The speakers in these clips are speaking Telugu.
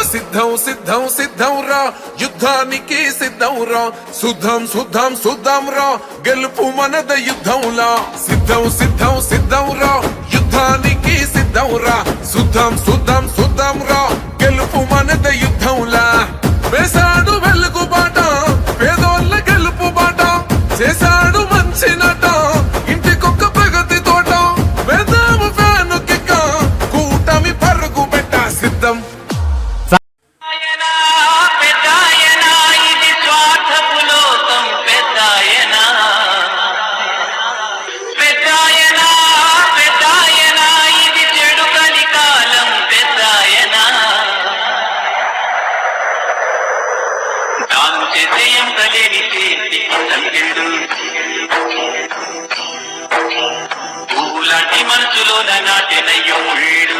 సిద్ధం సిద్ధం సిద్ధం రా యుద్ధానికి సిద్ధం రా సుద్ధం సుద్ధం సుద్ధం రా గెలుపు మనద యుద్ధంలా సిద్ధం సిద్ధం సిద్ధం రా యుద్ధానికి సిద్ధం రా సుద్ధం సుద్ధం సుద్ధం రా గెలుపు మనద యుద్ధంలా వేసాడు వెలుగు బాట పేదోళ్ళ గెలుపు బాట చేశాడు మంచి నట ఇంటికొక్క ప్రగతి తోట వేదాము ఫ్యాను కిక్క కూటమి పరుగు పెట్ట సిద్ధం పూలాంటి మనసులోన నాటినయ్యో ముళ్ళు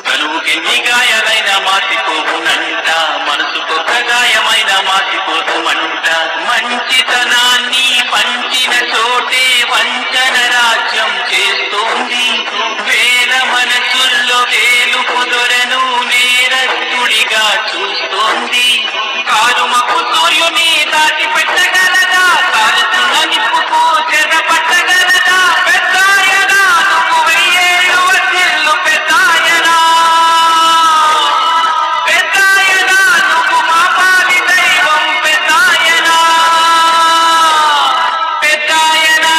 కలువుకెన్ని గాయాలైన మాసిపోవునంట మనసుకొక్క గాయమైన మాసిపోతుమంట మంచితనాన్ని పంచిన చోటే వంచన రాజ్యం చేస్తోంది వేల మనసుల్లో తేలుపు దొరను నేరస్తుడిగా చూస్తోంది కారుమకు సూర్యుని దాటి పెట్టగలదా కాలుతున్న నిప్పుకు చెద పట్టగలదా పెద్దాయనా నువ్వు వెయ్యేళ్ళు వదిల్లు పెద్దాయనా పెద్దాయనా నువ్వు మా పాలి దైవం పెద్దాయనా పెద్దాయనా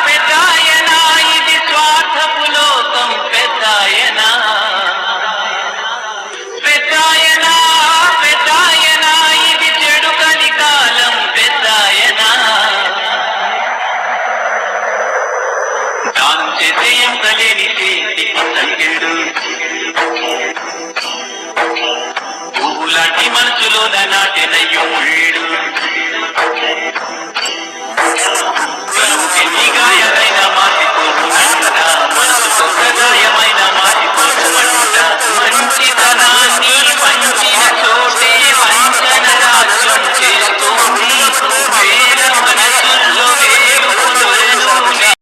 పెద్దాయనా ఇది స్వార్థపు లోకం పెద్దాయనా పెద్దాయనా పెద్దాయనా ఇది చెడు కలికాలం పెద్దాయనా దానం చేసే ఎంత లేని చేతికి సంకెడు పువ్వులాంటి మనసులోన నాటినయ్యో ముళ్ళు కలువుకెన్ని గాయాలైన